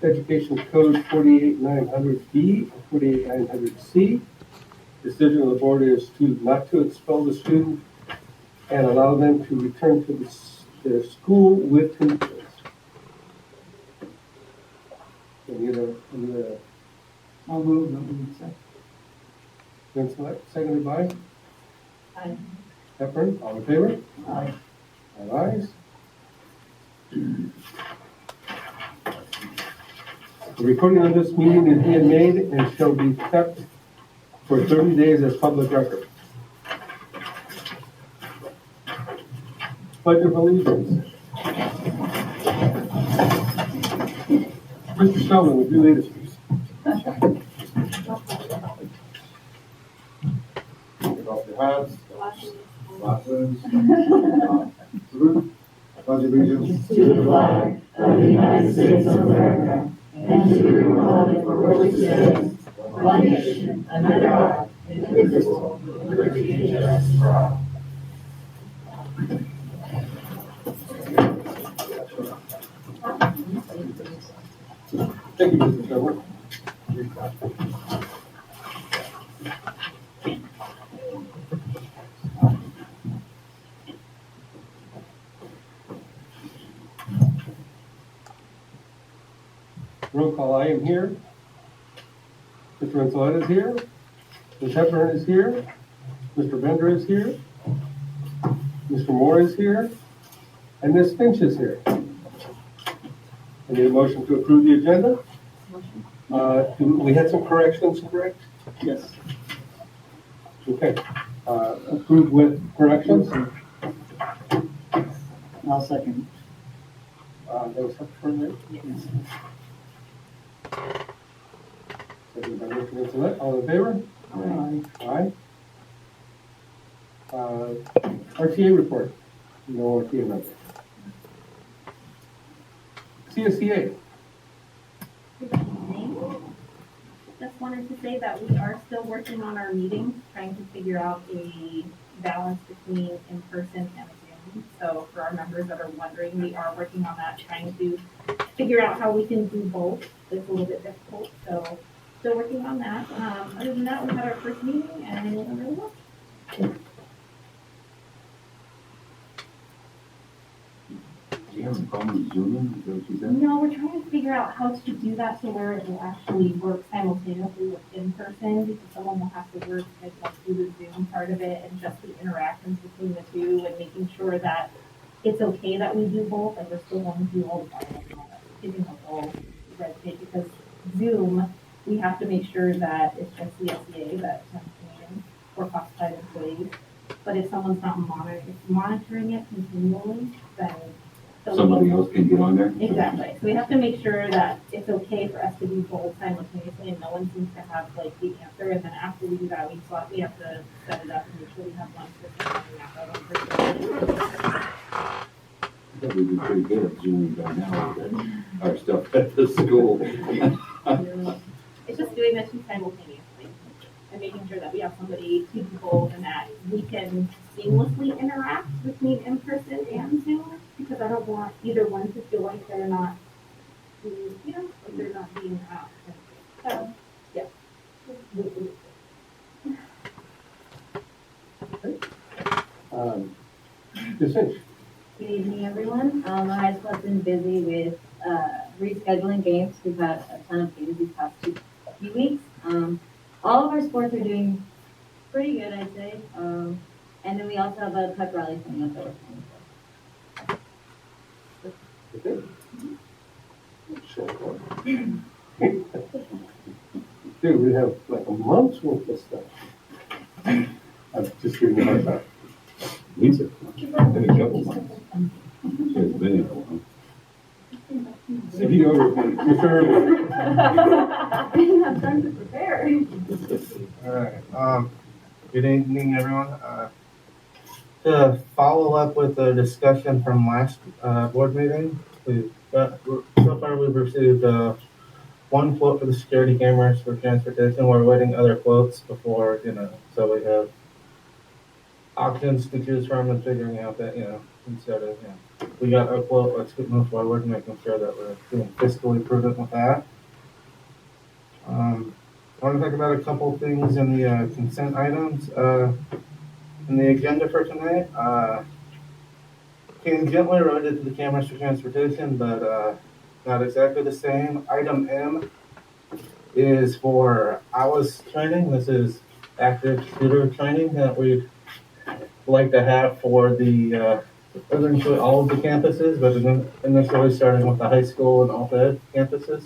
Education Code 48900B and 48900C. Decision of the board is not to expel the student and allow them to return to their school with conditions. I'll move them. Seconded by Aye. Hepburn. All in favor? Aye. All ayes. The recording of this meeting is being made and shall be kept for 30 days as public record. Pledge of Allegiance. Mr. Sheldon, would you lead us, please? Take off your hats. Glasses. Salute. I pledge allegiance To the flag of the United States of America and to the republic for which it stands, one nation, under God, indivisible, with liberty and justice for all. Thank you, Mr. Sheldon. Roll call, I am here. Mr. Rensoletta is here. Ms. Hepburn is here. Mr. Bender is here. Mr. Moore is here. And Ms. Finch is here. I need a motion to approve the agenda. We had some corrections, correct? Yes. Okay. Approved with corrections. I'll second. That was Hepburn there. Yes. Seconded by Mr. Rensoletta. All in favor? Aye. Aye. RTA report. No RTA member. CSCA. Good evening. Just wanted to say that we are still working on our meetings, trying to figure out a balance between in-person and Zoom. So for our members that are wondering, we are working on that, trying to figure out how we can do both. It's a little bit difficult, so still working on that. Other than that, we had our first meeting and it went really well. Do you have a problem with Zoom? Is that what you said? No, we're trying to figure out how to do that to where it will actually work simultaneously with in-person, because someone will have to work through the Zoom part of it and just the interactions between the two and making sure that it's okay that we do both and we're still going to do all the finals and all that. Giving the whole red tape, because Zoom, we have to make sure that it's just the SCA that can for classified employees. But if someone's not monitoring it continually, then Somebody else can get on there? exactly. So we have to make sure that it's okay for us to do both simultaneously and no one seems to have like the answer. And then after we do that, we have to set it up and make sure we have one person running that one person. I thought we'd be pretty good at Zoom by now with our stuff at the school. It's just doing the two simultaneously and making sure that we have somebody, two people, and that we can seamlessly interact between in-person and Zoom, because I don't want either one to feel like they're not, like they're not being out. So, yeah. Ms. Finch. Good evening, everyone. Our high school has been busy with rescheduling games. We've had a ton of games these past few weeks. All of our sports are doing pretty good, I'd say. And then we also have a pep rally coming up that we're planning for. Dude, we have like a month's worth of stuff. I'm just giving you a hard time. Lisa, been a couple months. She has been in a while. CEO report. Mr. Irvin. I didn't have time to prepare. All right. Good evening, everyone. To follow up with the discussion from last board meeting, so far we've received one quote for the security cameras for transportation. We're awaiting other quotes before, so we have options to choose from and figuring out that, instead of, we got our quote, let's move forward, making sure that we're being fiscally prudent with that. I want to talk about a couple things in the consent items. In the agenda for tonight, tangentially related to the cameras for transportation, but not exactly the same. Item M is for AWAS training. This is active shooter training that we'd like to have for the eventually all of the campuses, but initially starting with the high school and alt-ed campuses.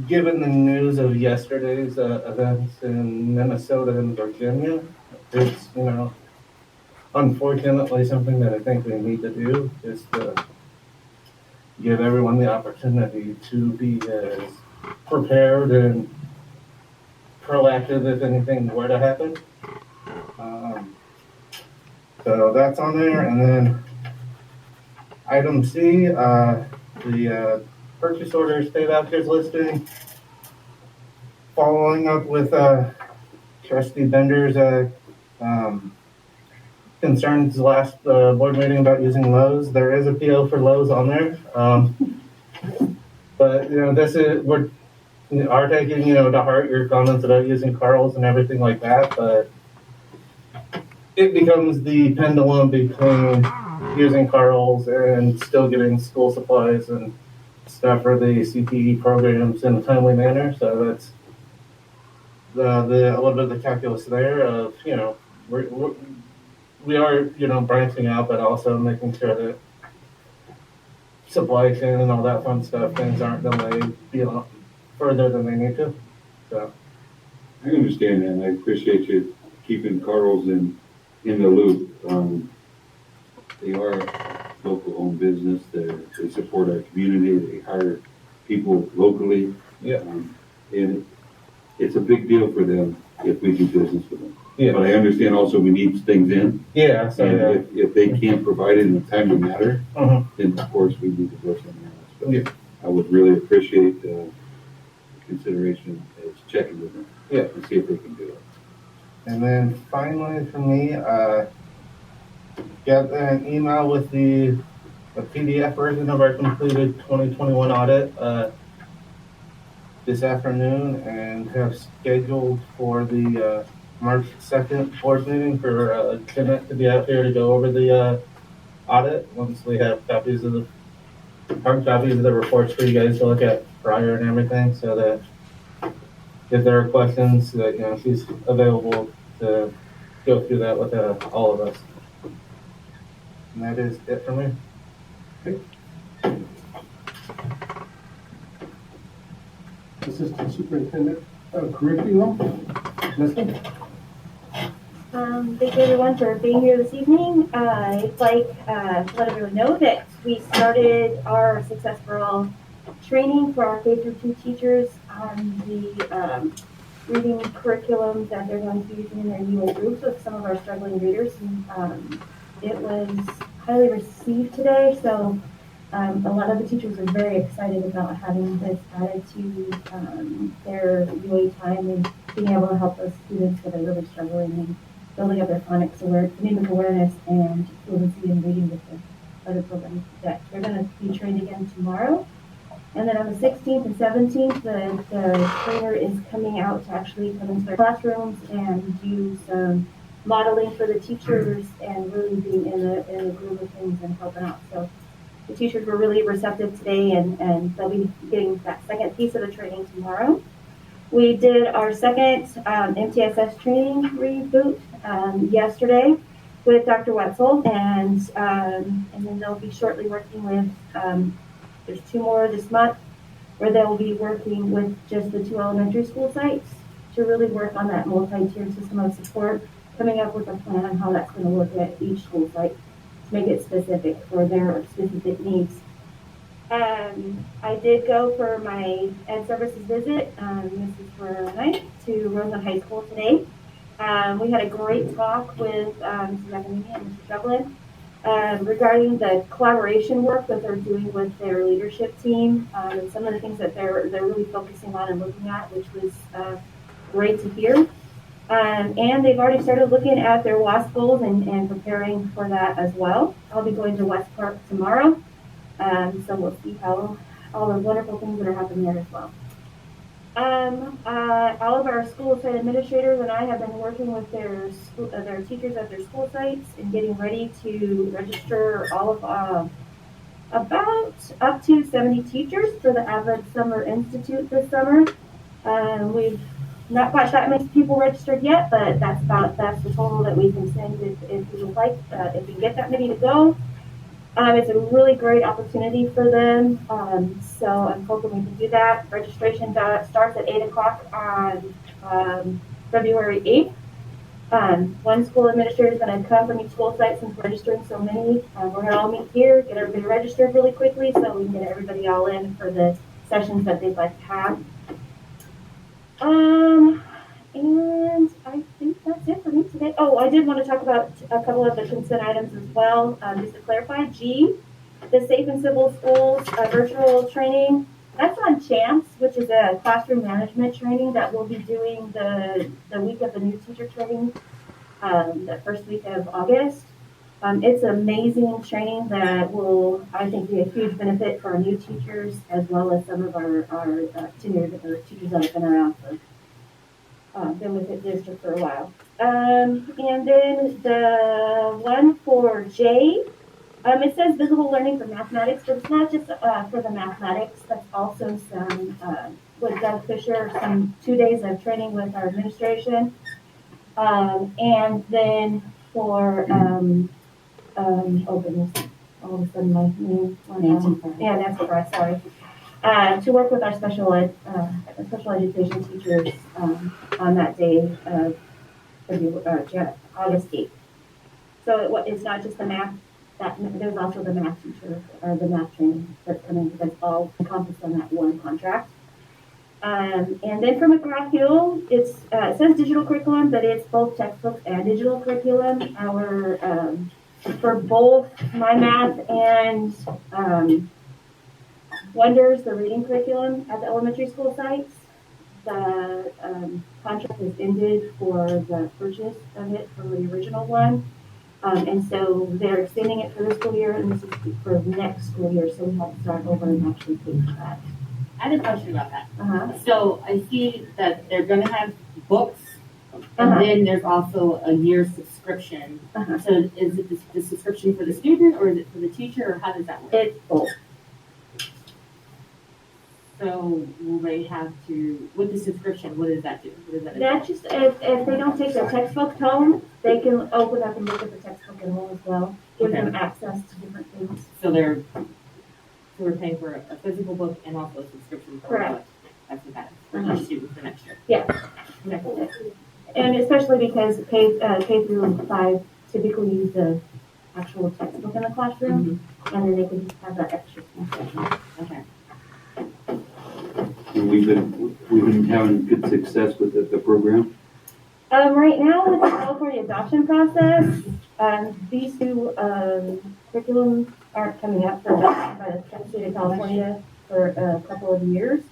Given the news of yesterday's events in Minnesota and Virginia, it's, unfortunately something that I think we need to do is to give everyone the opportunity to be as prepared and proactive if anything were to happen. So that's on there. And then item C, the purchase orders, pay vouchers listing. Following up with trustee Bender's concerns last board meeting about using Lowe's. There is a PO for Lowe's on there. But this is, we are taking to heart your comments about using Carl's and everything like that, but it becomes the pendulum between using Carl's and still getting school supplies and stuff for the CPE programs in a timely manner. So that's the a little bit of the calculus there of we are branching out, but also making sure that supply chain and all that fun stuff, things aren't delayed beyond further than they need to. So I understand that, and I appreciate you keeping Carl's in the loop. They are local owned business. They support our community. They hire people locally. Yeah. And it's a big deal for them if we do business with them. Yeah. But I understand also we need things in. Yeah. So and if they can't provide it in a timely manner, then of course we need to go somewhere else. But yeah. I would really appreciate the consideration as checking with them. Yeah. And see if they can do it. And then finally for me, got an email with the PDF version of our completed 2021 audit this afternoon, and have scheduled for the March 2nd board meeting for Jeanette to be out here to go over the audit once we have copies of the hard copies of the reports for you guys to look at prior and everything, so that if there are questions that she's available to go through that with all of us. And that is it for me. Okay. Assistant Superintendent of Curriculum. Listen. Thank you everyone for being here this evening. I'd like to let everyone know that we started our Success for All training for our K-2 teachers on the reading curriculum that they're going to be using in their UA groups with some of our struggling readers. And it was highly received today, so a lot of the teachers are very excited about having this added to their UA time and being able to help those students that are really struggling and building up their phonics phonemic awareness and fluency in reading with the other programs that they're going to be trained again tomorrow. And then on the 16th and 17th, the trainer is coming out to actually come into their classrooms and do some modeling for the teachers and really being in the groove of things and helping out. So the teachers were really receptive today, and they'll be getting that second piece of the training tomorrow. We did our second MTSS training reboot yesterday with Dr. Wexler, and then they'll be shortly working with, there's 2 more this month, where they'll be working with just the 2 elementary school sites to really work on that multi-tiered system of support, coming up with a plan on how that's going to look at each school site to make it specific for their specific needs. I did go for my Ed Services visit, this is for night, to Rosamond High School today. We had a great talk with Mrs. McNamee and Mrs. Dublin regarding the collaboration work that they're doing with their leadership team, and some of the things that they're really focusing on and looking at, which was great to hear. And they've already started looking at their WASP goals and preparing for that as well. I'll be going to West Park tomorrow, so we'll see how all the wonderful things that are happening there as well. All of our school site administrators and I have been working with their teachers at their school sites and getting ready to register all of about up to 70 teachers for the Avid Summer Institute this summer. We've not quite that many people registered yet, but that's the total that we can send if you would like, if we get that many to go. It's a really great opportunity for them, so I'm hoping we can do that. Registration starts at 8 o'clock on February 8th. One school administrator is going to come from each school site since we're registering so many. We're going to all meet here, get everybody registered really quickly so we can get everybody all in for the sessions that they'd like to have. And I think that's it for me today. Oh, I did want to talk about a couple of the consent items as well. Just to clarify, G, the Safe and Civil Schools virtual training, that's on CHAMPS, which is a classroom management training that we'll be doing the week of the new teacher training, the first week of August. It's an amazing training that will, I think, be a huge benefit for our new teachers as well as some of our tenured or teachers that have been around for been with the district for a while. And then the one for J, it says visible learning for mathematics, but it's not just for the mathematics. That's also some with Doug Fisher, some 2 days of training with our administration, and then for oh goodness, all of a sudden my name went out. Yeah, that's right. Sorry. To work with our special education teachers on that day of August 8th. So it's not just the math, there's also the math teacher, or the math training that's coming, that's all encompassed on that one contract. And then for McGraw-Hill, it says digital curriculum, but it's both textbooks and digital curriculum. For both my math and Wonders, the reading curriculum at the elementary school sites, the contract has ended for the purchase of it from the original one. And so they're extending it for this school year, and this is for next school year, so we have to start over and actually pay for that. I had a question about that. Uh-huh. So I see that they're gonna have books, and then there's also a year subscription. Uh-huh. So is it the subscription for the student, or is it for the teacher, or how does that work? It's both. So will they have to, with the subscription, what does that do? What does that do? That's just, if they don't take their textbook home, they can open up and look at the textbook at home as well. Give them access to different things. So we're paying for a physical book and also a subscription for Correct. what? That's what that is for Uh-huh. each student for next year. Yeah. Okay. And especially because K through 5 typically use the actual textbook in the classroom, and then they can just have that extra stuff. Okay. And we've been having good success with the program. Right now, with the California adoption process, these two curriculums aren't coming up for adoption by the state of California for a couple of years.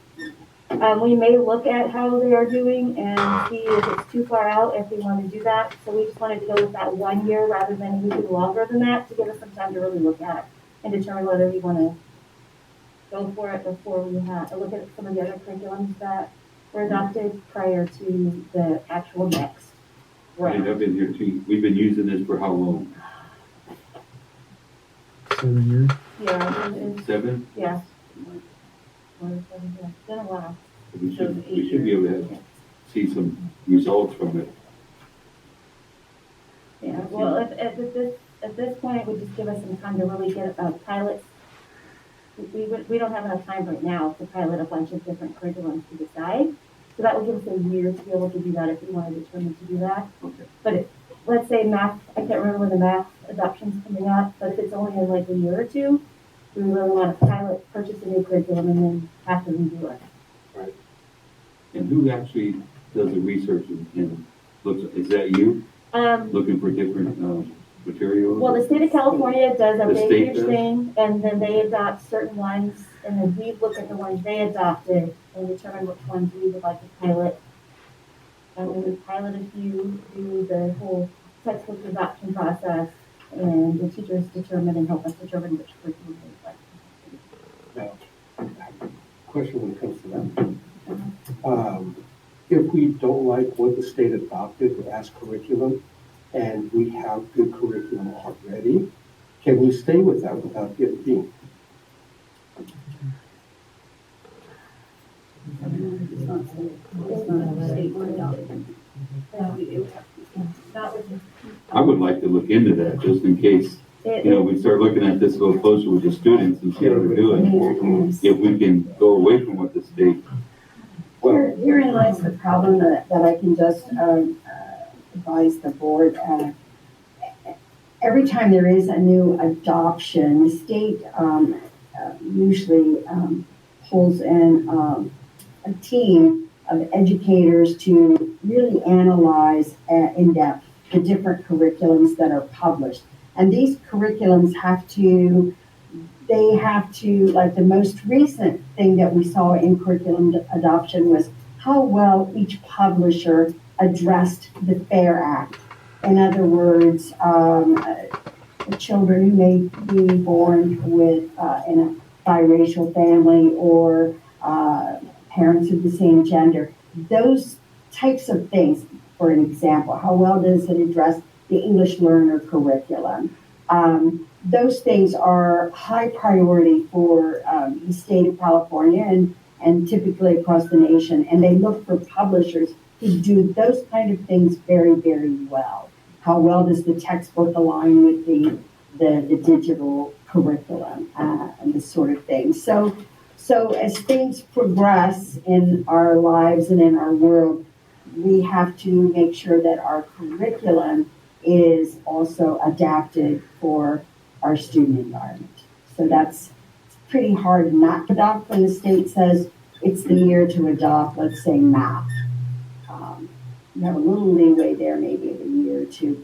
We may look at how they are doing and see if it's too far out, if we want to do that. So we just wanted to go with that 1 year rather than anything longer than that to give us some time to really look at and determine whether we want to go for it before we look at some of the other curriculums that were adopted prior to the actual next And round. I've been here too. We've been using this for how long? 7 years. Yeah, it's, 7? yeah. It's been a while. We should be able to see some results from it. Yeah, well, at this point, it would just give us some time to really get pilots. We don't have enough time right now to pilot a bunch of different curriculums to decide. So that would give us a year to be able to do that if we want to determine to do that. Okay. But let's say math, I can't remember when the math adoption's coming up, but if it's only in like a year or two, we really want to pilot, purchase a new curriculum, and then have to redo it. Right. And who actually does the research and looks, is that you? Looking for different materials? Well, the state of California does a The big state huge does? thing, and then they adopt certain ones, and then we look at the ones they adopted and determine which ones we would like to pilot. we pilot a few through the whole textbook adoption process, and the teachers determine and help us determine which curriculum they like. Now, question when it comes to that. If we don't like what the state adopted as curriculum, and we have good curriculum already, can we stay with that without getting deemed? I would like to look into that just in case, we start looking at this a little closer with the students and see how they're doing. If we can go away from what the state. Herein lies the problem that I can just advise the board. Every time there is a new adoption, the state usually pulls in a team of educators to really analyze in depth the different curriculums that are published. And these curriculums have to, like the most recent thing that we saw in curriculum adoption was how well each publisher addressed the FAIR Act. In other words, children who may be born with in a biracial family or parents of the same gender, those types of things, for an example, how well does it address the English learner curriculum? Those things are high priority for the state of California and typically across the nation. And they look for publishers who do those kind of things very, very well. How well does the textbook align with the digital curriculum and this sort of thing? So as things progress in our lives and in our world, we have to make sure that our curriculum is also adapted for our student environment. So that's pretty hard not to adopt when the state says it's the year to adopt, let's say, math. You have a little leeway there, maybe of a year or two,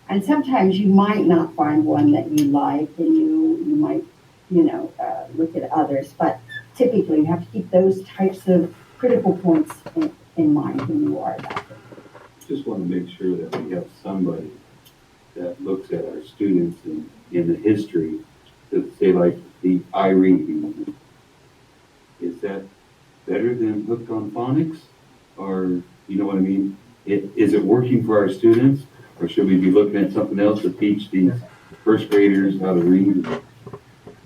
and sometimes you might not find one that you like, and you might, look at others, but typically you have to keep those types of critical points in mind when you are adopting. Just want to make sure that we have somebody that looks at our students in the history to say, like, the I reading. Is that better than hooked on phonics? Or, you know what I mean? Is it working for our students? Or should we be looking at something else to teach these first graders how to read?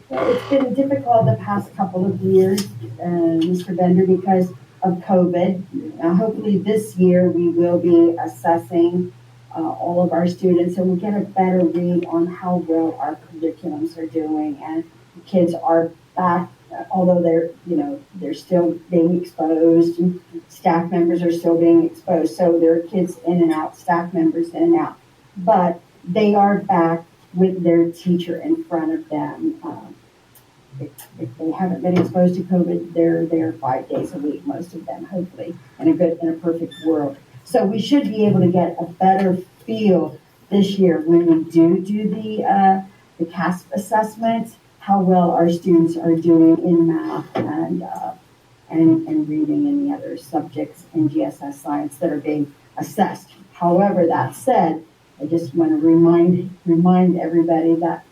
Well, it's been difficult the past couple of years, Mr. Bender, because of COVID. Hopefully this year we will be assessing all of our students and we'll get a better read on how well our curriculums are doing. And the kids are back, although they're still being exposed, and staff members are still being exposed. So there are kids in and out, staff members in and out, but they are back with their teacher in front of them. If they haven't been exposed to COVID, they're there 5 days a week, most of them, hopefully, in a perfect world. So we should be able to get a better feel this year when we do the CASP assessments, how well our students are doing in math and reading and the other subjects in GSS science that are being assessed. However, that said, I just want to remind everybody that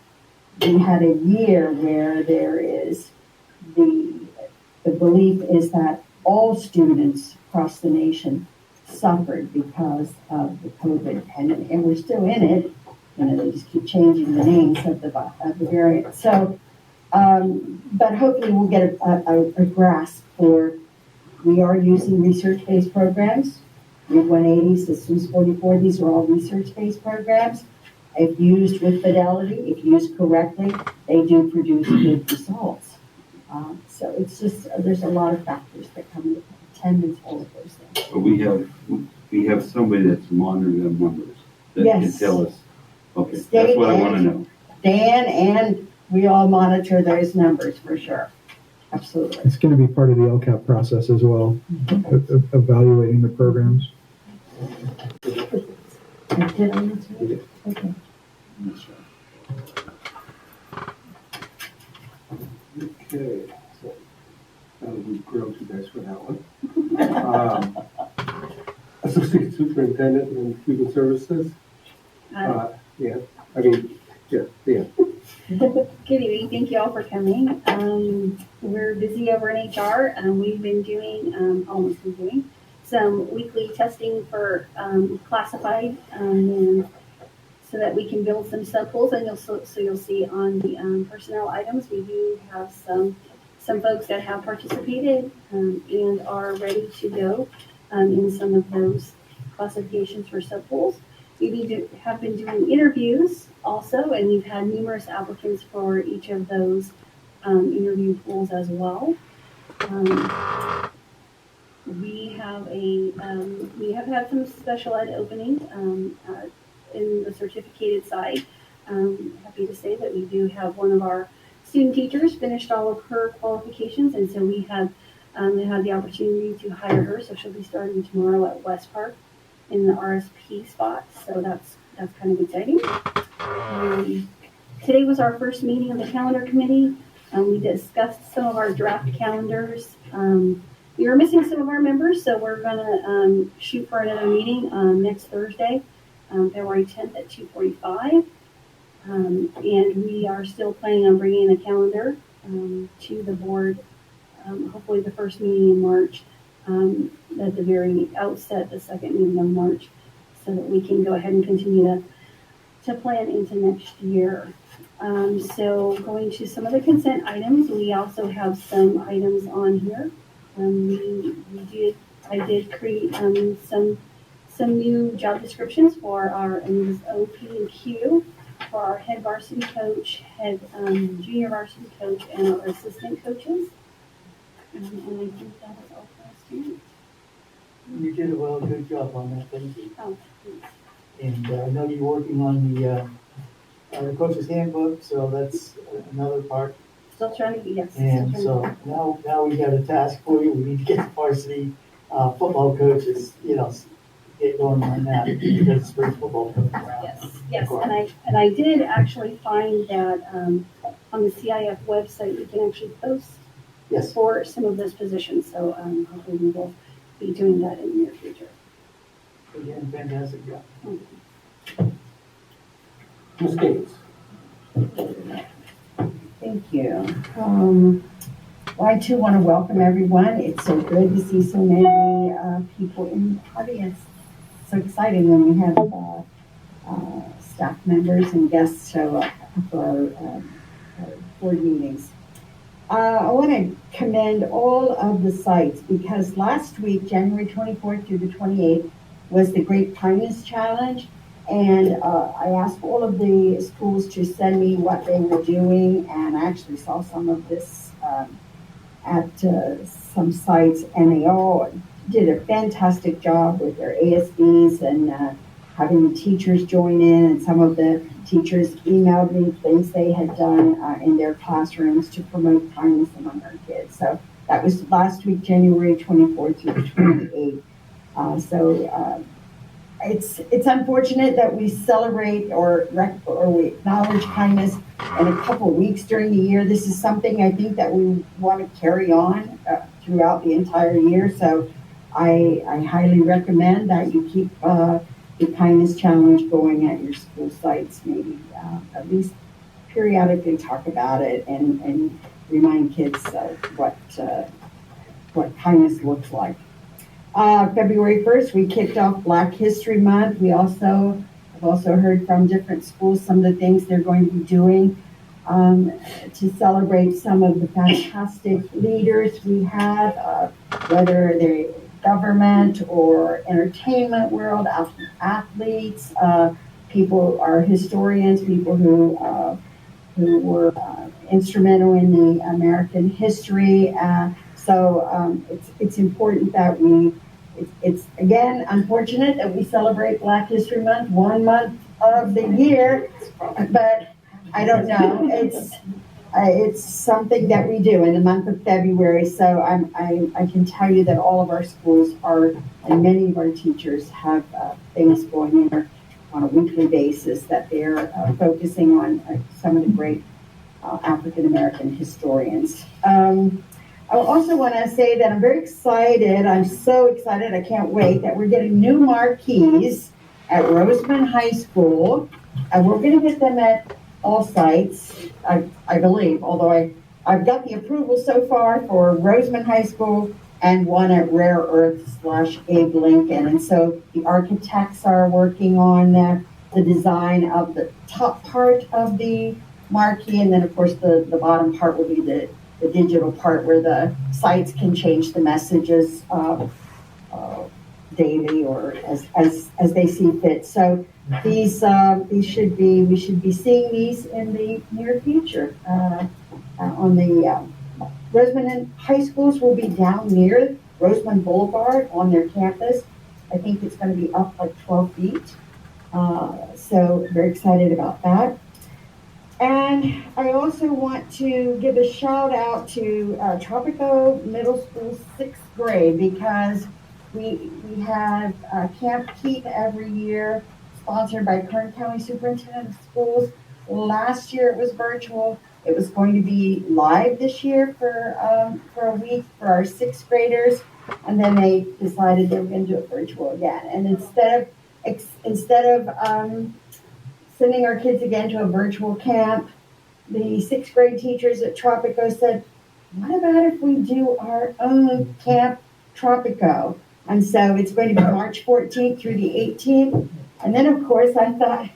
we had a year where there is the belief is that all students across the nation suffered because of the COVID pandemic, and we're still in it. They just keep changing the names of the variant. So, but hopefully we'll get a grasp for. We are using research-based programs. Read 180, Systems 44. These are all research-based programs. If used with fidelity, if used correctly, they do produce good results. So it's just, there's a lot of factors that come into attendance, all of those things. But we have somebody that's monitoring them numbers that can tell us. Okay, that's what I want to know. Dan and we all monitor those numbers for sure. Absolutely. It's going to be part of the LCAP process as well, evaluating the programs. Did I answer it? Okay. Okay, so we've grilled you guys for that one. Associate Superintendent in Human Services. Yeah, I mean, yeah. Good evening, thank you all for coming. We're busy over in HR, and we've been almost been doing some weekly testing for classified, and so that we can build some sub-pools, and you'll see on the personnel items, we do have some folks that have participated and are ready to go in some of those classifications for sub-pools. We have been doing interviews also, and we've had numerous applicants for each of those interview pools as well. We have had some special ed openings in the certificated side. Happy to say that we do have one of our student teachers finished all of her qualifications, and so we have had the opportunity to hire her. So she'll be starting tomorrow at West Park in the RSP spot. So that's kind of exciting. Today was our first meeting of the calendar committee. We discussed some of our draft calendars. We were missing some of our members, so we're gonna shoot for another meeting next Thursday, February 10th at 2:45. And we are still planning on bringing a calendar to the board, hopefully the first meeting in March, at the very outset, the second meeting of March, so that we can go ahead and continue to plan into next year. So going to some of the consent items, we also have some items on here. I did create some new job descriptions for our OP and Q, for our head varsity coach, head junior varsity coach, and our assistant coaches. And I think that is all for us tonight. You did a good job on that, thank you. Oh, thanks. And I know you're working on the coach's handbook, so that's another part. Still trying to, yes. And so now we got a task for you. We need to get the varsity football coaches, get going on that because it's spring football coming around. Yes, and I did actually find that on the CIF website, you can actually post for some of those positions. So hopefully we will be doing that in the near future. Again, fantastic job. Ms. Gaines. Thank you. I too want to welcome everyone. It's so good to see so many people in the audience. So exciting when we have staff members and guests show up for our board meetings. I want to commend all of the sites because last week, January 24th through the 28th, was the Great Kindness Challenge. And I asked all of the schools to send me what they were doing, and I actually saw some of this at some sites, and they all did a fantastic job with their ASBs and having the teachers join in, and some of the teachers emailed me things they had done in their classrooms to promote kindness among our kids. So that was last week, January 24th through the 28th. It's unfortunate that we celebrate or we acknowledge kindness in a couple weeks during the year. This is something I think that we want to carry on throughout the entire year. So I highly recommend that you keep the kindness challenge going at your school sites. Maybe at least periodically talk about it and remind kids what kindness looks like. February 1st, we kicked off Black History Month. I've also heard from different schools some of the things they're going to be doing to celebrate some of the fantastic leaders we have, whether they're government or entertainment world, athletes, people are historians, people who were instrumental in the American history. So it's important that it's again unfortunate that we celebrate Black History Month 1 month of the year, but I don't know. It's something that we do in the month of February. So I can tell you that all of our schools and many of our teachers have things going in on a weekly basis that they're focusing on some of the great African American historians. I also want to say that I'm very excited. I'm so excited. I can't wait that we're getting new marquees at Roseman High School. And we're going to get them at all sites, I believe, although I've got the approval so far for Roseman High School and one at Rare Earth / Abe Lincoln. And so the architects are working on the design of the top part of the marquee. And then, of course, the bottom part will be the digital part where the sites can change the messages daily or as they see fit. So we should be seeing these in the near future. On the Rosamond High Schools will be down near Roseman Boulevard on their campus. I think it's going to be up like 12 feet. So very excited about that. And I also want to give a shout out to Tropico Middle School 6th grade because we have Camp Keep every year, sponsored by Kern County Superintendent of Schools. Last year it was virtual. It was going to be live this year for a week for our 6th graders, and then they decided they were going to do it virtual again. And instead of sending our kids again to a virtual camp, the 6th grade teachers at Tropico said, what about if we do our own Camp Tropico? And so it's going to be March 14th through the 18th. And then, of course, I thought,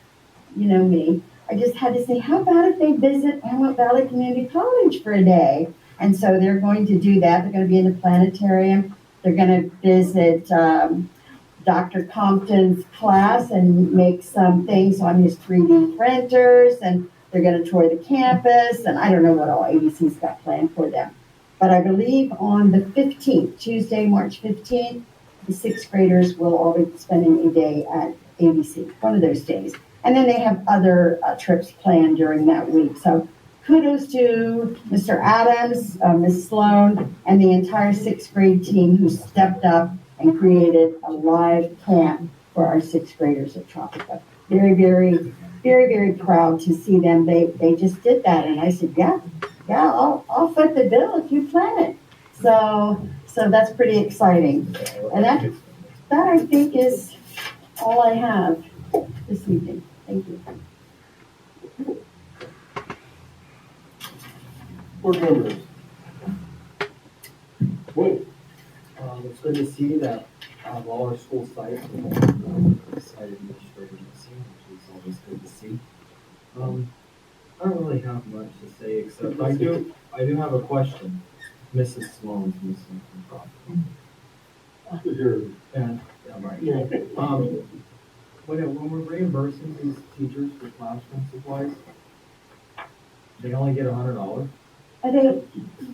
you know me, I just had to say, how about if they visit Hamlet Valley Community College for a day? And so they're going to do that. They're going to be in the planetarium. They're going to visit Dr. Compton's class and make some things on his 3D printers. And they're going to tour the campus. And I don't know what all ABC's got planned for them. But I believe on the 15th, Tuesday, March 15th, the 6th graders will all be spending a day at ABC, one of those days. And then they have other trips planned during that week. So kudos to Mr. Adams, Ms. Sloan, and the entire 6th grade team who stepped up and created a live camp for our 6th graders at Tropico. Very, very, very, very proud to see them. They just did that. And I said, yeah, I'll foot the bill if you plan it. So that's pretty exciting. And that I think is all I have this evening. Thank you. Board members. Wait. It's good to see that all our school sites site administrators missing, which is always good to see. I don't really have much to say except I do have a question. Mrs. Sloan's missing from property. Yeah, right. Yeah. When we're reimbursing these teachers for classroom supplies, they only get $100. I think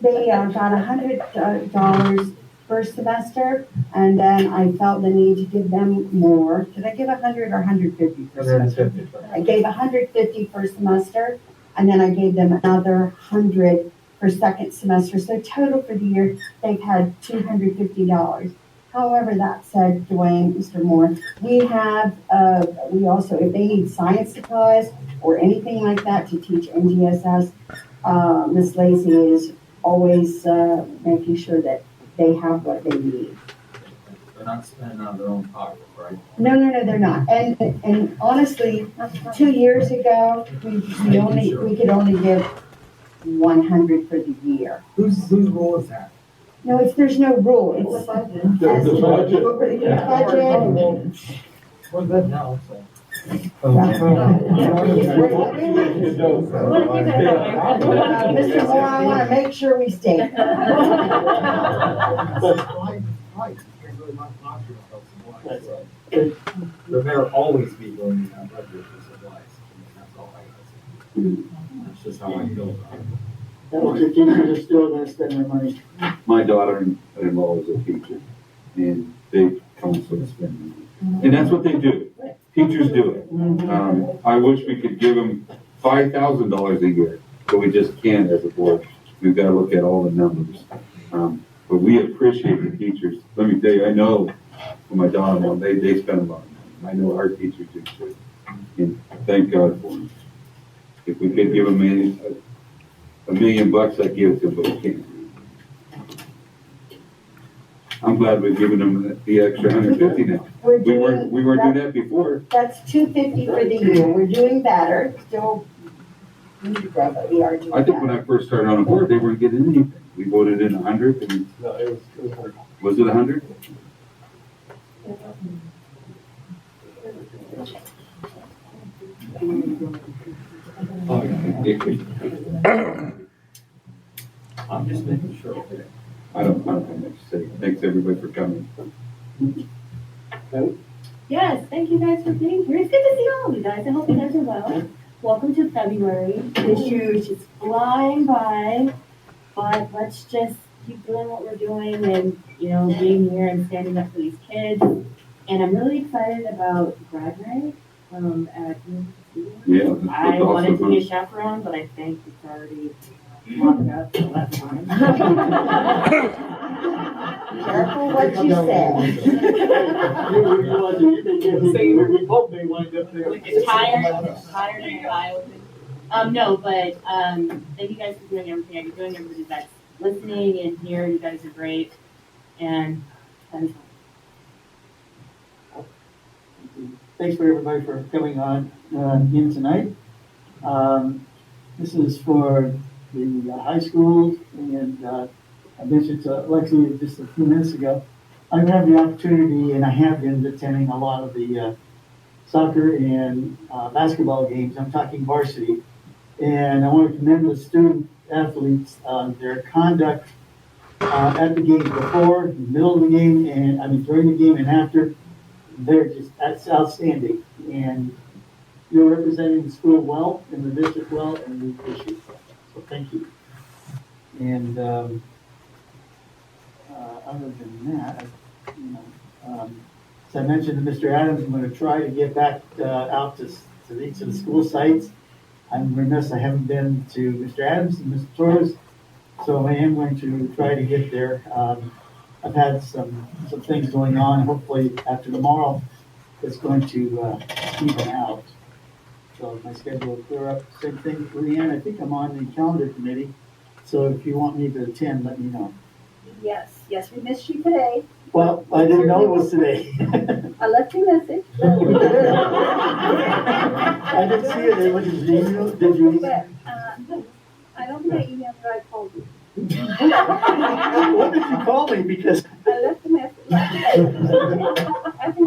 they got $100 first semester, and then I felt the need to give them more. Did I give 100 or 150 first semester? 150. I gave 150 first semester, and then I gave them another 100 for second semester. So total for the year, they've had $250. However, that said, Dwayne, Mr. Moore, we also, if they need science supplies or anything like that to teach NGSS, Ms. Lacey is always making sure that they have what they need. They're not spending out of their own pocket, right? No, they're not. And honestly, 2 years ago, we could only give 100 for the year. Whose rule is that? No, there's no rule. It's The budget. budget. We're good now, so. Mr. Moore, I want to make sure we stay. Right. The mayor always be going to budget for supplies. That's all I gotta say. That's just how I feel about it. The teachers are still gonna spend their money. My daughter-in-law is a teacher, and they constantly spend money. And that's what they do. Teachers do it. I wish we could give them $5,000 a year, but we just can't as a board. We've got to look at all the numbers. But we appreciate the teachers. Let me tell you, I know for my daughter-in-law, they spend a lot of money. I know our teachers do too. And thank God for them. If we could give them $1 million, I'd give it to them, but we can't. I'm glad we've given them the extra 150 now. We're We weren't doing, doing that before. that's 250 for the year. We're doing better. Still need to grow, but we are doing I think when better. I first started on the board, they weren't getting anything. We voted in 100 and No, it was hard. was it 100? Oh, yeah. I'm just making sure. I don't have much to say. Thanks everybody for coming. Yes, thank you guys for being here. It's good to see all of you guys. I hope you guys are well. Welcome to February. This year is just flying by, but let's just keep doing what we're doing and, you know, being here and standing up for these kids. And I'm really excited about grad night at UNC. Yeah, I that's wanted to be a awesome. chaperone, but I think it's already locked up, so that's fine. Careful what you say. We both may wind up there. Tired and wild. No, but, thank you guys for doing everything. You're doing everybody that's listening and here. You guys are great. And that is all. Thanks for everybody for coming on in tonight. This is for the high school, and I mentioned to Lexi just a few minutes ago, I've had the opportunity, and I have been attending a lot of the soccer and basketball games. I'm talking varsity. And I want to commend the student athletes on their conduct at the game before, in the middle of the game, and I mean during the game and after. That's outstanding. And you're representing the school well and the district well, and we appreciate that. So thank you. And other than that, as I mentioned to Mr. Adams, I'm going to try to get back out to each of the school sites. I'm remiss I haven't been to Mr. Adams and Mr. Torres, so I am going to try to get there. I've had some things going on. Hopefully after tomorrow, it's going to even out. So my schedule will clear up. Same thing for Leanne. I think I'm on the calendar committee. So if you want me to attend, let me know. Yes, we missed you today. Well, I didn't know it was today. I left you a message. I didn't see it. What did you email? Did you? But, I don't think I emailed you, I called you. What did you call me? Because I left a message.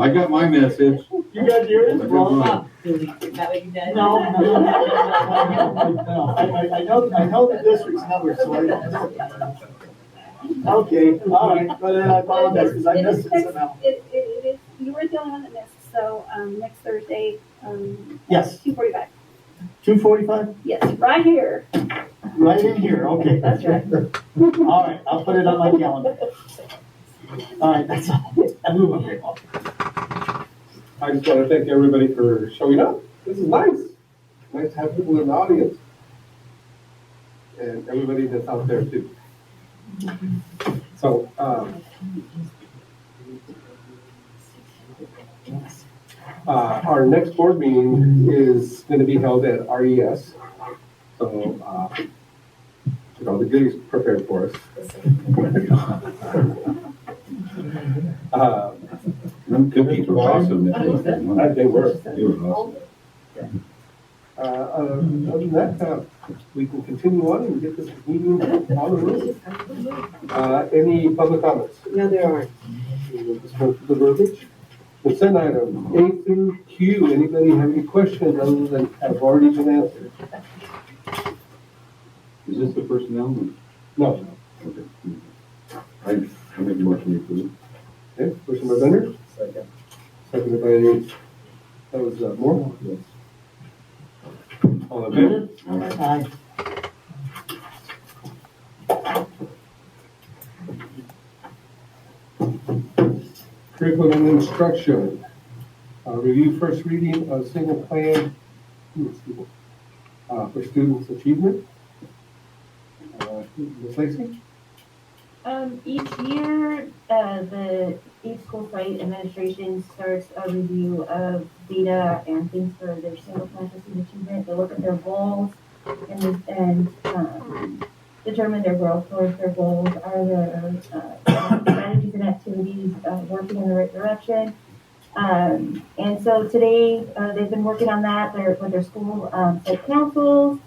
I got my message. you got yours. Well, Is that what you did? no. I know the district's number, so I don't. Okay, all right, but then I apologize because I missed it somehow. It is, you were the only one that missed, so, next Thursday, Yes, 2:45. 2:45, Yes, right here. right in here, okay. That's right. All right, I'll put it on my calendar. All right, that's all. I just want to thank everybody for showing up. This is nice. Nice to have people in the audience. And everybody that's out there too. So, our next board meeting is going to be held at RES. So, get all the goodies prepared for us. Them cookies were awesome. They were. They were awesome. Other than that, we can continue on and get this meeting on the road. Any public comments? No, there aren't. Let's go to the verbiage. Consent item A through Q. Anybody have any questions other than have already been answered? Is this the personnel one? No. Okay. I make a motion to approve. Okay, motion by Bender, Second. seconded by, that was Moore? Yes. All in favor? Aye. Curriculum and instruction. Review first reading of single plan for students' achievement. Ms. Lacy? Each year, each school site administration starts a review of data and things for their single plan for student achievement. They look at their goals and determine their growth towards their goals, are there strategies and activities working in the right direction. And so today they've been working on that with their school site councils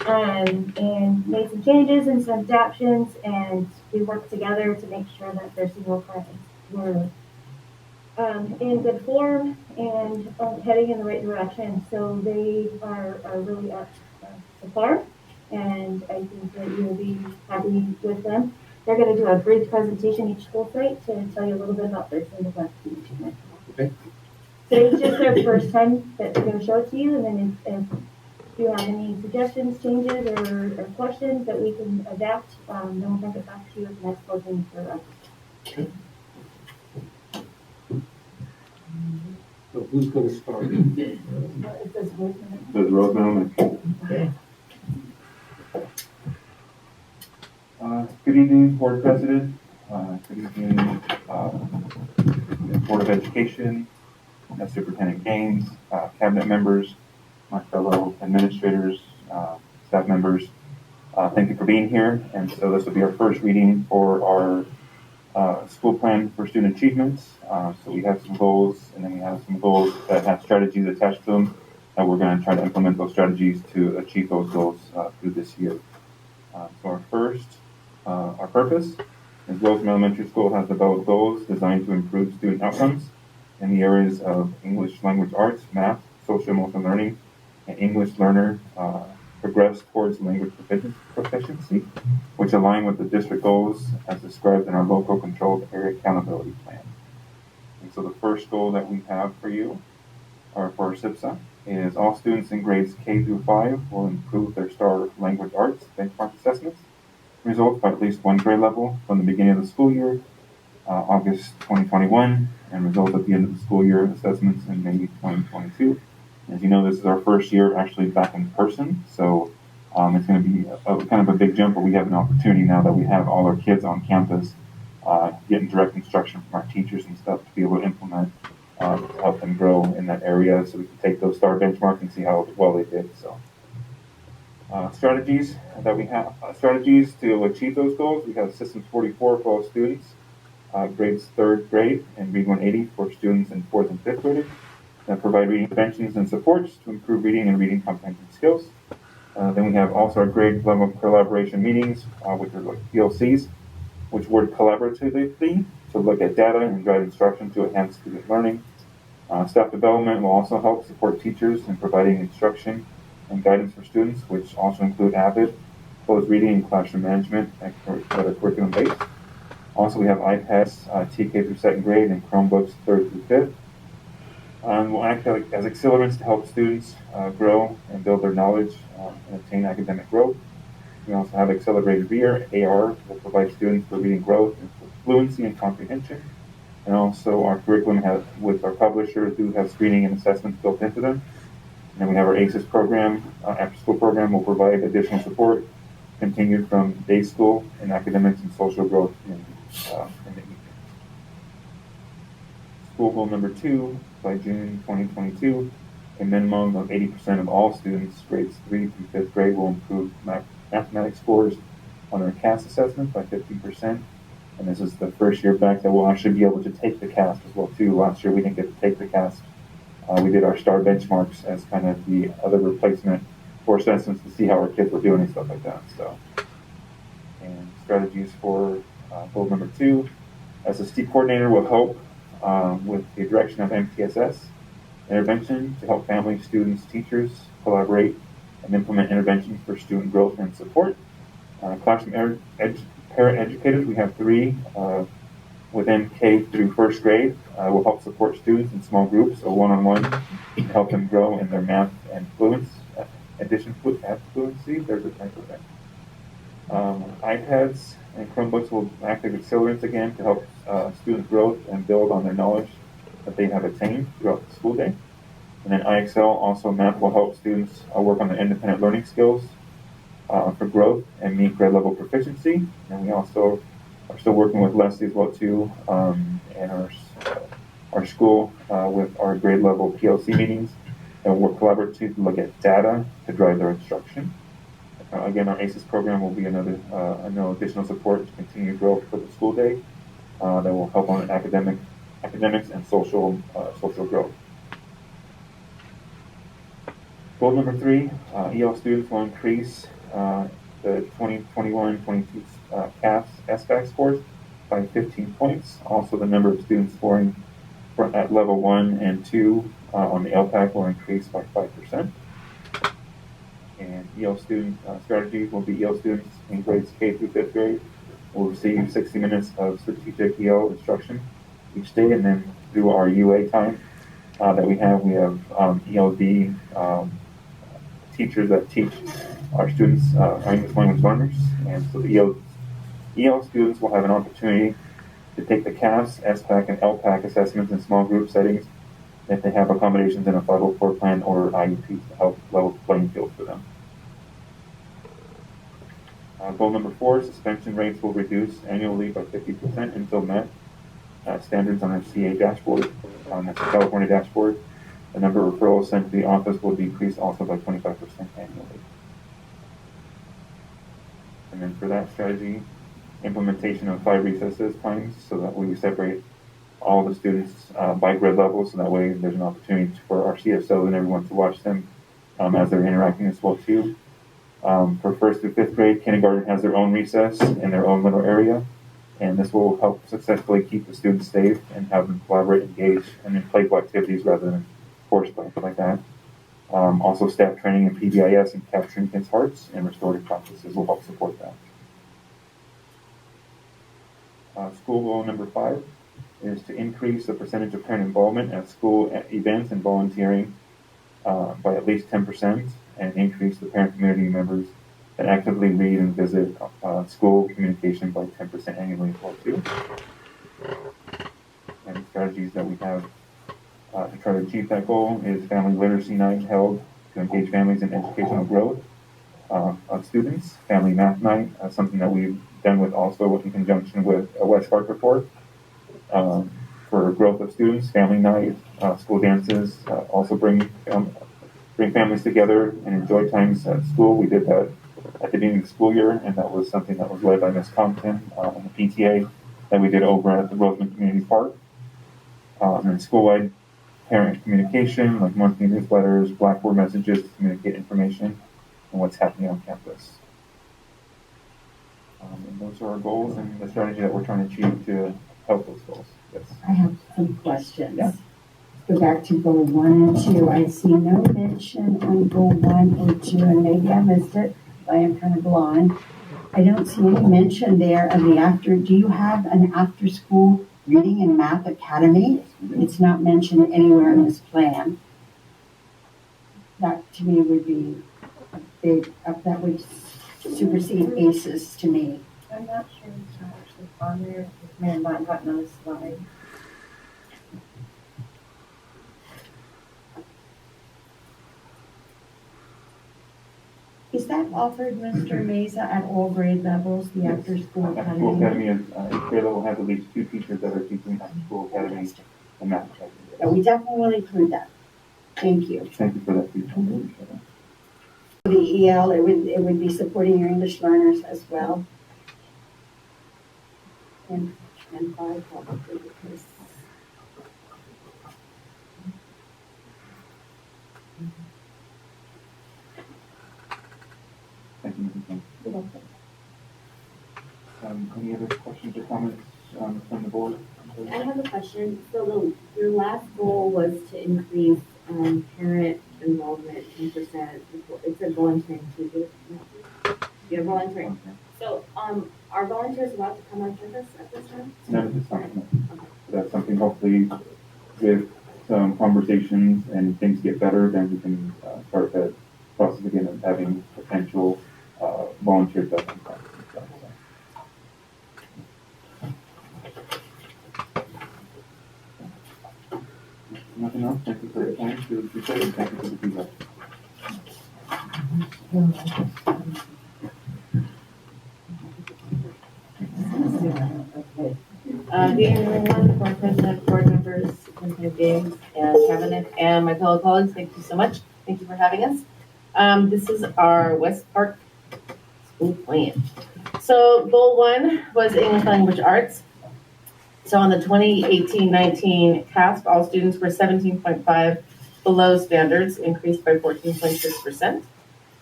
and made some changes and some adaptations, and we worked together to make sure that their single plans were in good form and heading in the right direction. So they are really up to par, and I think that you'll be happy with them. They're going to do a brief presentation each school site to tell you a little bit about their single plan student achievement. Okay. Today's just their first time that they're going to show it to you, and then if you have any suggestions, changes, or questions that we can adapt, then we'll bring it back to you at the next board meeting for So who's going to start? it says Roseman. Says Rosamond. Okay. Good evening, Board President. Good evening, Board of Education, Superintendent Gaines, Cabinet members, my fellow administrators, staff members. Thank you for being here. And so this will be our first reading for our school plan for student achievements. So we have some goals, and then we have some goals that have strategies attached to them, and we're going to try to implement those strategies to achieve those goals through this year. So our purpose is Rosamond Elementary School has developed goals designed to improve student outcomes in the areas of English language arts, math, social emotional learning, and English learner progress towards language proficiency, which align with the district goals as described in our local controlled area accountability plan. And so the first goal that we have for you, or for our SIPSA, is all students in grades K through 5 will improve their STAR language arts benchmark assessments results by at least one grade level from the beginning of the school year, August 2021, and results at the end of the school year assessments in May 2022. As you know, this is our first year actually back in person, so it's going to be kind of a big jump, but we have an opportunity now that we have all our kids on campus getting direct instruction from our teachers and stuff to be able to implement to help them grow in that area, so we can take those STAR benchmarks and see how well they did. So strategies that we have, strategies to achieve those goals. We have Systems 44 for all students, grades 3rd grade, and Read 180 for students in 4th and 5th graders that provide reading interventions and supports to improve reading and reading comprehension skills. Then we have also our grade level collaboration meetings, which are like PLCs, which work collaboratively to look at data and drive instruction to enhance student learning. Staff development will also help support teachers in providing instruction and guidance for students, which also include AVID, closed reading, and classroom management that are curriculum-based. Also, we have iPads, TK through 2nd grade, and Chromebooks 3rd through 5th. We'll act as accelerants to help students grow and build their knowledge and attain academic growth. We also have Accelerated Reader, AR, will provide students for reading growth and fluency and comprehension. And also our curriculum with our publisher do have screening and assessments built into them. And then we have our ACES program, after school program will provide additional support continued from day school in academics and social growth in the evening. School goal number 2, by June 2022, a minimum of 80% of all students, grades 3 through 5th grade, will improve mathematics scores on their CAS assessment by 15%. And this is the first year back that we'll actually be able to take the CAS as well too. Last year we didn't get to take the CAS. We did our STAR benchmarks as kind of the other replacement for assessments to see how our kids were doing and stuff like that. So, and strategies for goal number 2, as a STEEP coordinator will help with the direction of MTSS intervention to help families, students, teachers collaborate and implement interventions for student growth and support. Classroom paraeducators, we have 3 within K through 1st grade, will help support students in small groups or one-on-one to help them grow in their math and fluency. There's a typo there. iPads and Chromebooks will act as accelerants again to help student growth and build on their knowledge that they have attained throughout the school day. And then IXL, also math, will help students work on their independent learning skills for growth and meet grade level proficiency. And we also are still working with Leslie as well too, and our school with our grade level PLC meetings, and work collaboratively to look at data to drive their instruction. Again, our ACES program will be another additional support to continue growth for the school day that will help on academics and social growth. Goal number 3, EL students will increase the 2021-22 CAS SBAC scores by 15 points. Also, the number of students scoring at level 1 and 2 on the LPAC will increase by 5%. And EL student strategies will be EL students in grades K through 5th grade will receive 60 minutes of strategic EL instruction each day, and then through our UA time that we have ELD teachers that teach our students, our English language learners, and so the EL students will have an opportunity to take the CAS, SPAC, and LPAC assessments in small group settings if they have accommodations in a 504 plan or IEP to help level the playing field for them. Goal number 4, suspension rates will reduce annually by 50% until met. Standards on our CA dashboard, that's the California dashboard. The number of referrals sent to the office will decrease also by 25% annually. And then for that strategy, implementation of 5 recesses times so that we separate all the students by grade level, so that way there's an opportunity for our CSO and everyone to watch them as they're interacting as well too. For 1st through 5th grade, kindergarten has their own recess in their own little area, and this will help successfully keep the students safe and have them collaborate, engage, and in playful activities rather than forced play, like that. Also, staff training in PBIS and capturing kids' hearts and restorative practices will help support that. School goal number 5 is to increase the percentage of parent involvement at school events and volunteering by at least 10%, and increase the parent community members that actively read and visit school communication by 10% annually as well too. And strategies that we have to try to achieve that goal is family literacy night held to engage families in educational growth of students. Family math night, something that we've done with also in conjunction with a West Park report for growth of students. Family night, school dances, also bring families together and enjoy times at school. We did that at the beginning of the school year, and that was something that was led by Ms. Compton and the PTA that we did over at the Roseman Community Park. And school-wide parent communication, like monthly newsletters, Blackboard messages to communicate information and what's happening on campus. And those are our goals and the strategy that we're trying to achieve to help those goals. Yes. I have some questions. Yeah. Go back to goal 1 and 2. I see no mention on goal 1 or 2, and maybe I missed it. I am kind of blind. I don't see any mention there of the after. Do you have an after-school reading and math academy? It's not mentioned anywhere in this plan. That to me would be a big, that would supersede ACES to me. I'm not sure it's not actually on there. It may have not gotten on the slide. Is that offered, Mr. Meza, at all grade levels, the after-school After-school academy? academy is, each grade level has at least 2 teachers that are teaching after-school academy and math academy. Yeah, we definitely will include that. Thank you. Thank you for that feedback. The EL, it would be supporting your English learners as well. And 5 probably, because Thank you, Mrs. King. Any other questions or comments from the board? I have a question. So your last goal was to increase parent involvement 10%. It said volunteering too. Yeah, volunteering. So are volunteers allowed to come on campus at this time? Not at this time. No. That's something hopefully with some conversations and things get better, then we can start that process again of having potential volunteers that can come. Nothing else? Thank you for your time. We appreciate it. Thank you for the feedback. Good evening, everyone, board president, board members, superintendent James, and cabinet, and my fellow colleagues. Thank you so much. Thank you for having us. This is our West Park school plan. So goal 1 was English language arts. So on the 2018-19 CASP, all students were 17.5 below standards, increased by 14.6%.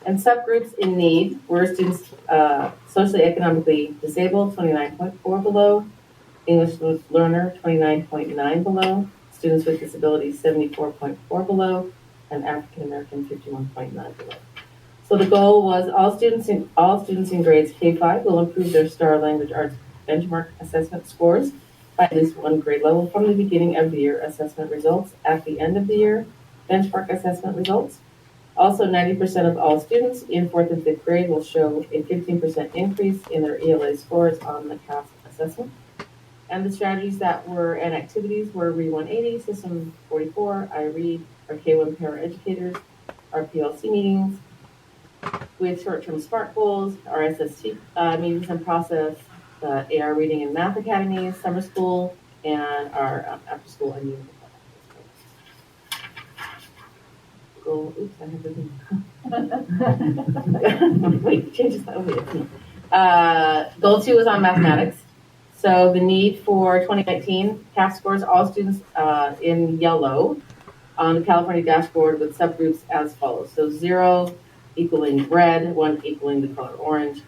And subgroups in need were students socially economically disabled, 29.4 below, English learner, 29.9 below, students with disabilities, 74.4 below, and African American, 51.9 below. So the goal was all students in grades K-5 will improve their STAR language arts benchmark assessment scores by at least 1 grade level from the beginning of the year assessment results at the end of the year benchmark assessment results. Also, 90% of all students in 4th and 5th grade will show a 15% increase in their ELA scores on the CASP assessment. And the strategies that were and activities were Read 180, System 44, iRead, our K1 paraeducators, our PLC meetings with short-term SMART goals, our SST meetings and process, AR reading and math academies, summer school, and our after-school and union. Goal, oops, I have the wait, changes that over here. Goal 2 was on mathematics. So the need for 2019 CAP scores, all students in yellow on the California dashboard with subgroups as follows. So 0 equaling red, 1 equaling the color orange,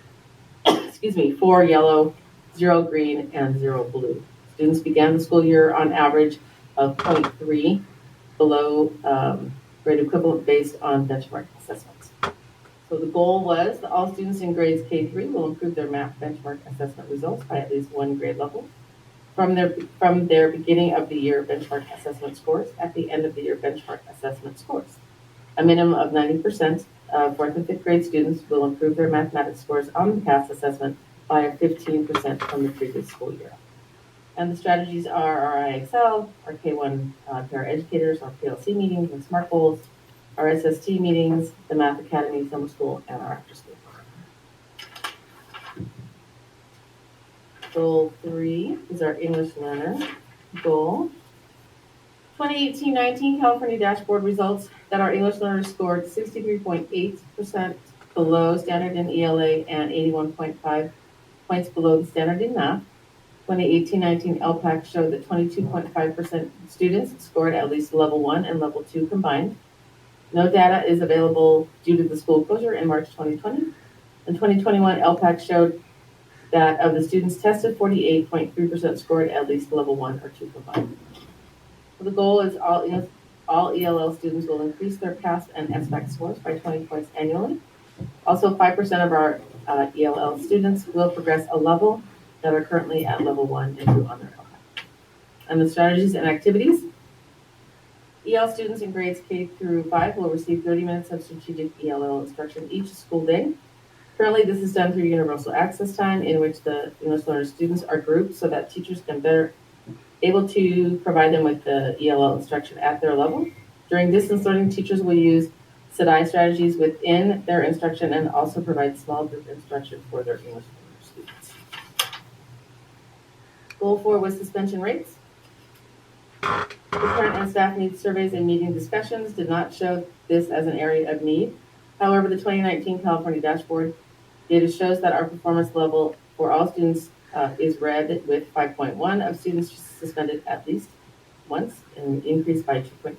4 yellow, 0 green, and 0 blue. Students began the school year on average of 0.3 below grade equivalent based on benchmark assessments. So the goal was that all students in grades K-3 will improve their math benchmark assessment results by at least 1 grade level from their beginning of the year benchmark assessment scores at the end of the year benchmark assessment scores. A minimum of 90% of 4th and 5th grade students will improve their mathematics scores on the CAS assessment by 15% from the previous school year. And the strategies are our IXL, our K1 paraeducators, our PLC meetings and SMART goals, our SST meetings, the Math Academy, summer school, and our after school program. Goal 3 is our English learner goal. 2018-19 California dashboard results that our English learners scored 63.8% below standard in ELA and 81.5 points below the standard in math. 2018-19 LPAC showed that 22.5% students scored at least level 1 and level 2 combined. No data is available due to the school closure in March 2020. In 2021, LPAC showed that of the students tested, 48.3% scored at least level 1 or 2 combined. So the goal is all ELL students will increase their CASP and SBAC scores by 20 points annually. Also, 5% of our ELL students will progress a level that are currently at level 1 and 2 on their LPAC. And the strategies and activities. EL students in grades K through 5 will receive 30 minutes of strategic ELL instruction each school day. Currently, this is done through universal access time in which the English learner students are grouped so that teachers can better able to provide them with the ELL instruction at their level. During distance learning, teachers will use SEDI strategies within their instruction and also provide small group instruction for their English learner students. Goal 4 was suspension rates. The parent and staff needs surveys and meeting discussions did not show this as an area of need. However, the 2019 California dashboard data shows that our performance level for all students is red, with 5.1 of students suspended at least once and increased by 2.3%.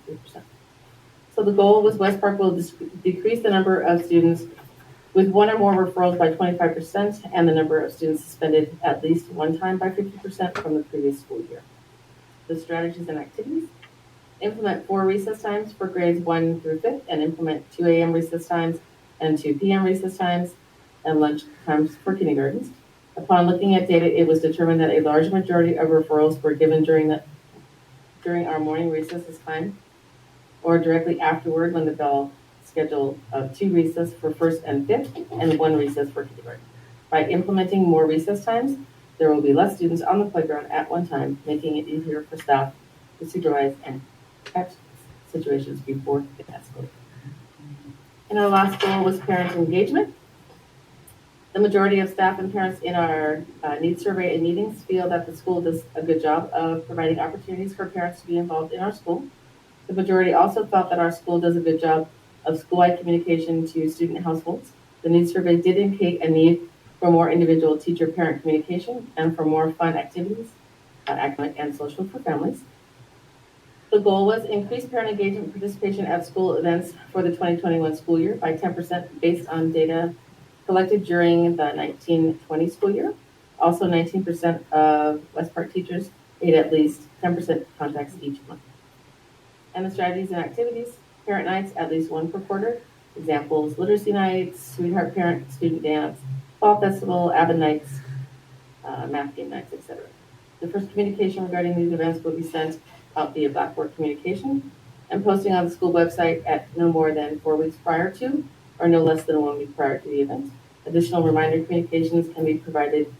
So the goal was West Park will decrease the number of students with 1 or more referrals by 25% and the number of students suspended at least 1 time by 50% from the previous school year. The strategies and activities: implement 4 recess times for grades 1 through 5th and implement 2 a.m. recess times and 2 p.m. recess times and lunch times for kindergartens. Upon looking at data, it was determined that a large majority of referrals were given during our morning recesses time or directly afterward when the bell scheduled 2 recess for 1st and 5th and 1 recess for kindergarten. By implementing more recess times, there will be less students on the playground at one time, making it easier for staff to supervise and catch situations before they escalate. And our last goal was parent engagement. The majority of staff and parents in our needs survey and meetings feel that the school does a good job of providing opportunities for parents to be involved in our school. The majority also felt that our school does a good job of school-wide communication to student households. The needs survey did indicate a need for more individual teacher-parent communication and for more fun activities, academic and social, for families. The goal was increase parent engagement and participation at school events for the 2021 school year by 10% based on data collected during the 1920 school year. Also, 19% of West Park teachers made at least 10% contacts each month. And the strategies and activities: parent nights, at least one per quarter. Examples: literacy nights, sweetheart parent student dance, fall festival, Avid nights, math game nights, etc. The first communication regarding these events will be sent out via Blackboard communication and posting on the school website at no more than 4 weeks prior to, or no less than 1 week prior to the event. Additional reminder communications can be provided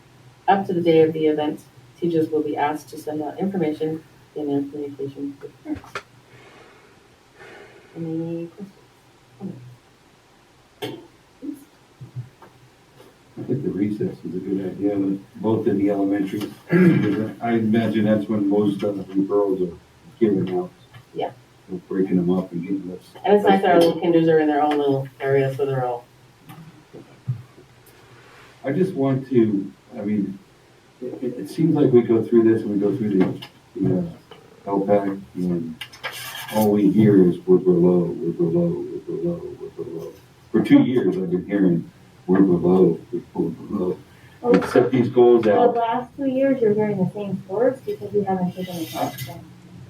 up to the day of the event. Teachers will be asked to send out information in their communication with parents. Any questions? Comments? I think the recess is a good idea, both in the elementaries. I imagine that's when most of the referrals are given out. Yeah. We're breaking them up and getting this. And it's nice that our little kinders are in their own little area, so they're all. I just want to, I mean, it seems like we go through this and we go through the LPAC, and all we hear is we're below, we're below, we're below, we're below. For 2 years, I've been hearing we're below, we're below. We set these goals The out. last 2 years, you're hearing the same scores because we haven't taken the test.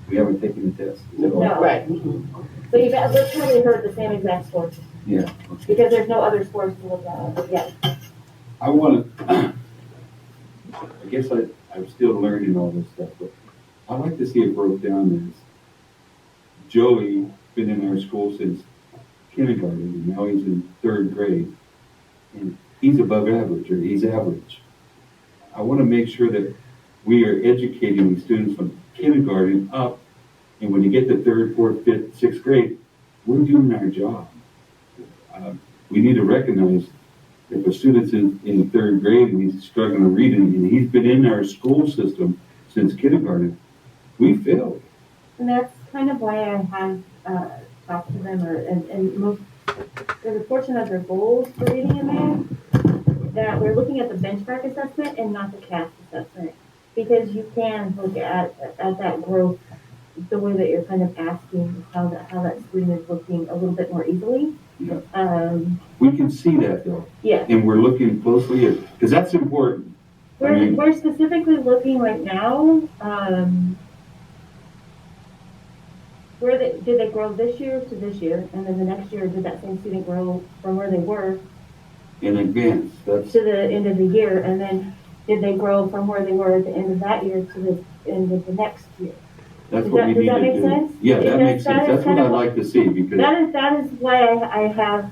We haven't taken the test. Is that all? No. Right. So you've probably heard the same exact scores Yeah. because there's no other scores to look at yet. I want to, I guess I'm still learning all this stuff, but I'd like to see it broke down as Joey been in our school since kindergarten, and now he's in 3rd grade, and he's above average, or he's average. I want to make sure that we are educating these students from kindergarten up, and when you get to 3rd, 4th, 5th, 6th grade, we're doing our job. We need to recognize if a student's in 3rd grade and he's struggling to read, and he's been in our school system since kindergarten, we failed. And that's kind of why I have talked to them, and most, there's a portion of their goals for reading in there that we're looking at the benchmark assessment and not the CAS assessment, because you can look at that growth the way that you're kind of asking how that screen is looking a little bit more easily. Yeah. We can see that though. Yeah. And we're looking closely at, because that's important. We're specifically looking right now, did they grow this year to this year, and then the next year, did that same student grow from where they were In advance, that's, to the end of the year, and then did they grow from where they were at the end of that year to the end of the next year? that's what we need to do. Does that make sense? Yeah, that Because makes sense. That's what I'd like to see, because That is why I have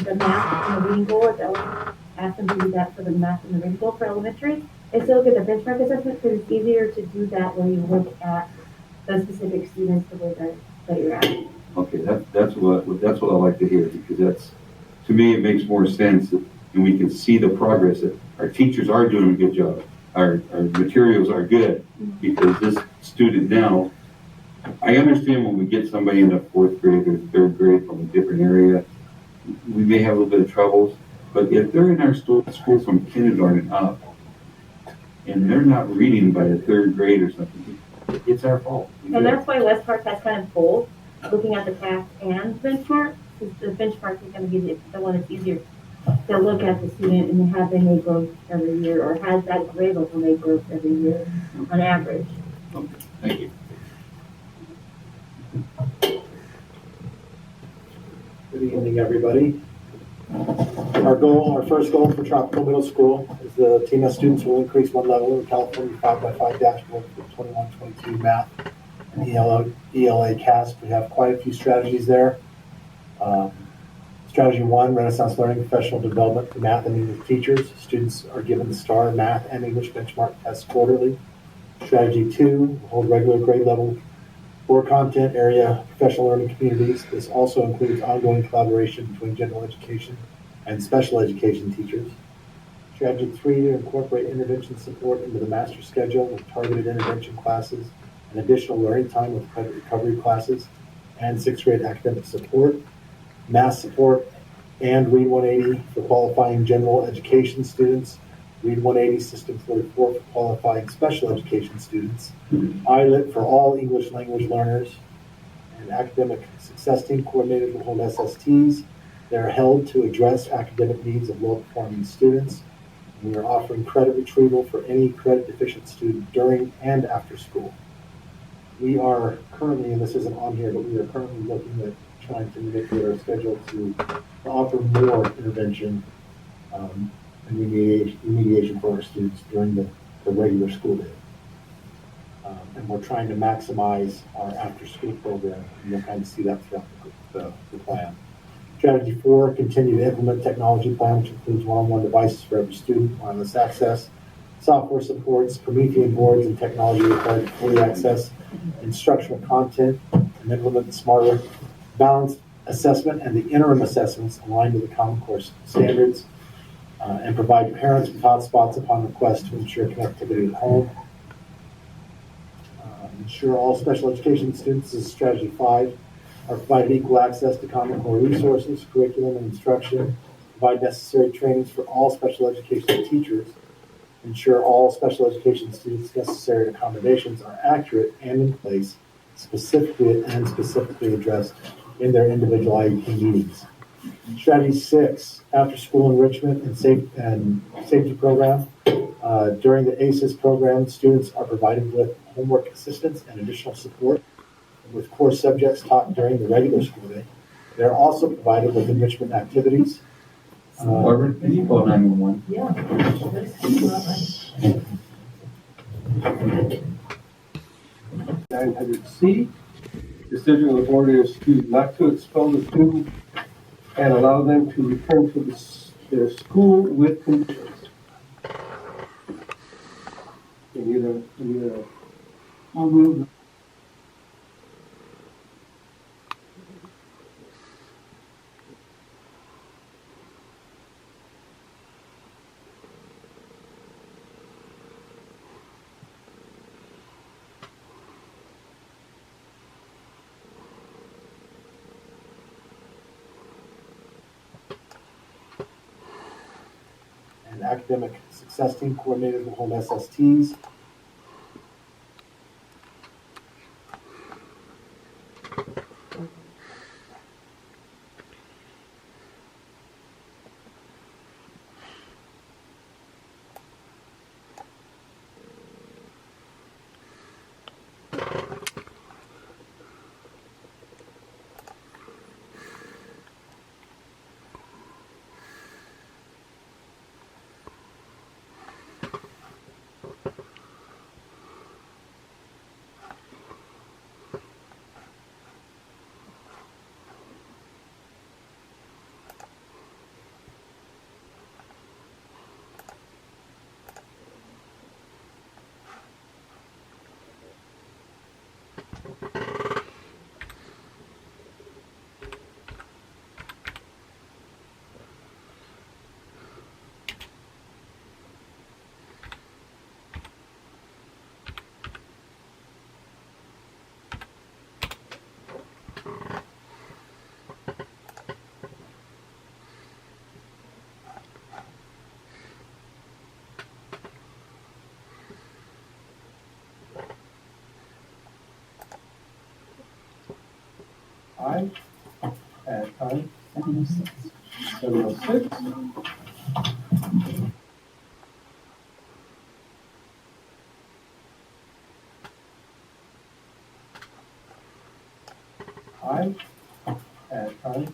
the math and the reading goal. I asked them to do that for the math and the reading goal for elementary. I still look at the benchmark assessment because it's easier to do that when you look at the specific students the way that you're at. okay, that's what I like to hear, because that's, to me, it makes more sense, and we can see the progress that our teachers are doing a good job. Our materials are good, because this student now, I understand when we get somebody in the 4th grade or 3rd grade from a different area, we may have a little bit of troubles, but if they're in our school from kindergarten up, and they're not reading by the 3rd grade or something, it's our fault. And that's why West Park has kind of both, looking at the CAS and benchmark, because the benchmark is going to be the one that's easier to look at the student and have they made growth every year, or has that grade level made growth every year on average. Okay, thank you. Good evening, everybody. Our first goal for Tropico Middle School is the TMS students will increase one level in the California 5x5 dashboard for 21-22 math and ELA CAS. We have quite a few strategies there. Strategy 1, Renaissance Learning Professional Development for math and English teachers. Students are given the STAR math and English benchmark tests quarterly. Strategy 2, hold regular grade level for content area professional learning communities. This also includes ongoing collaboration between general education and special education teachers. Strategy 3, to incorporate intervention support into the master schedule with targeted intervention classes and additional learning time with credit recovery classes and 6th grade academic support. Math support and Read 180 for qualifying general education students, Read 180 System 44 for qualifying special education students, ILIT for all English language learners, and Academic Success Team coordinators will hold SSTs. They're held to address academic needs of low-performing students. We are offering credit retrieval for any credit deficient student during and after school. We are currently, and this isn't on here, but we are currently looking at trying to manipulate our schedule to offer more intervention and remediation for our students during the regular school day. And we're trying to maximize our after-school program, and you'll kind of see that throughout the plan. Strategy 4, continue to implement technology plan, which includes one-on-one devices for every student, wireless access, software supports, Promethean boards, and technology required to fully access instructional content, and implement smarter, balanced assessment and the interim assessments aligned to the Common Core standards, and provide parents with hotspots upon request to ensure connectivity at home. Ensure all special education students, this is strategy 5, are provided equal access to Common Core resources, curriculum, and instruction. Provide necessary trainings for all special education teachers. Ensure all special education students' necessary accommodations are accurate and in place, specifically addressed in their individual IEP meetings. Strategy 6, after-school enrichment and safety program. During the ACES program, students are provided with homework assistance and additional support with core subjects taught during the regular school day. They're also provided with enrichment activities. Barbara, can you call 911? Yeah. 900C, decision of the board is not to expel the student and allow them to return to their school with conditions. You need a I'll move. And academic success team coordinators will hold SSTs. I, at time 7:06. I, at time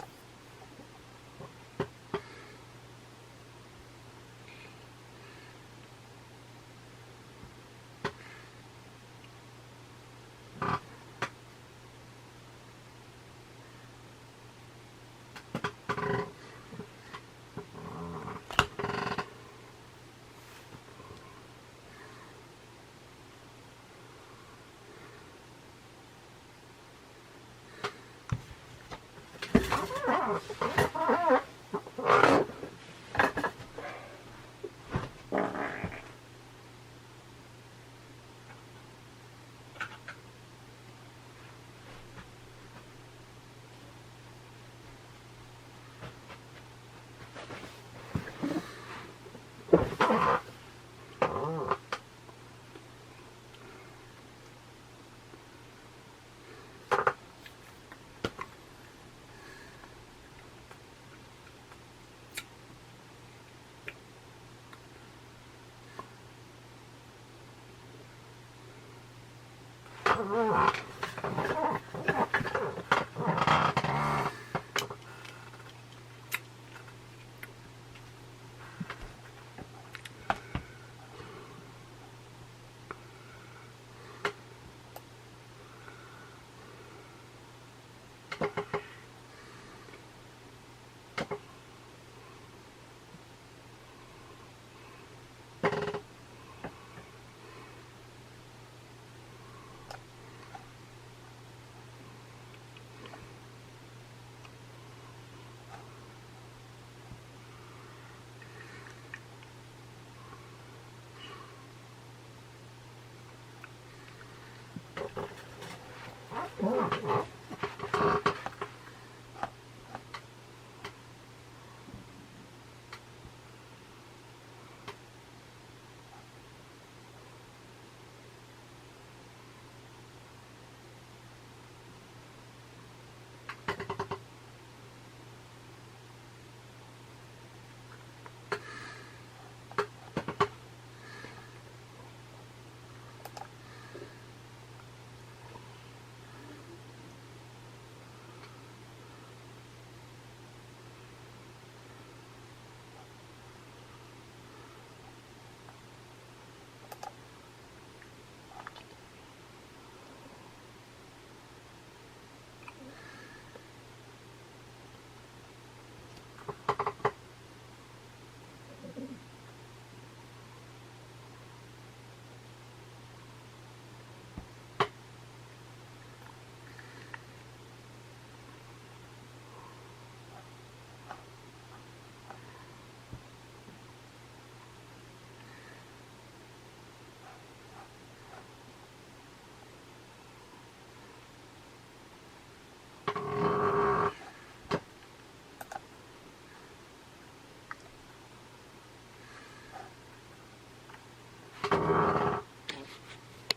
All right.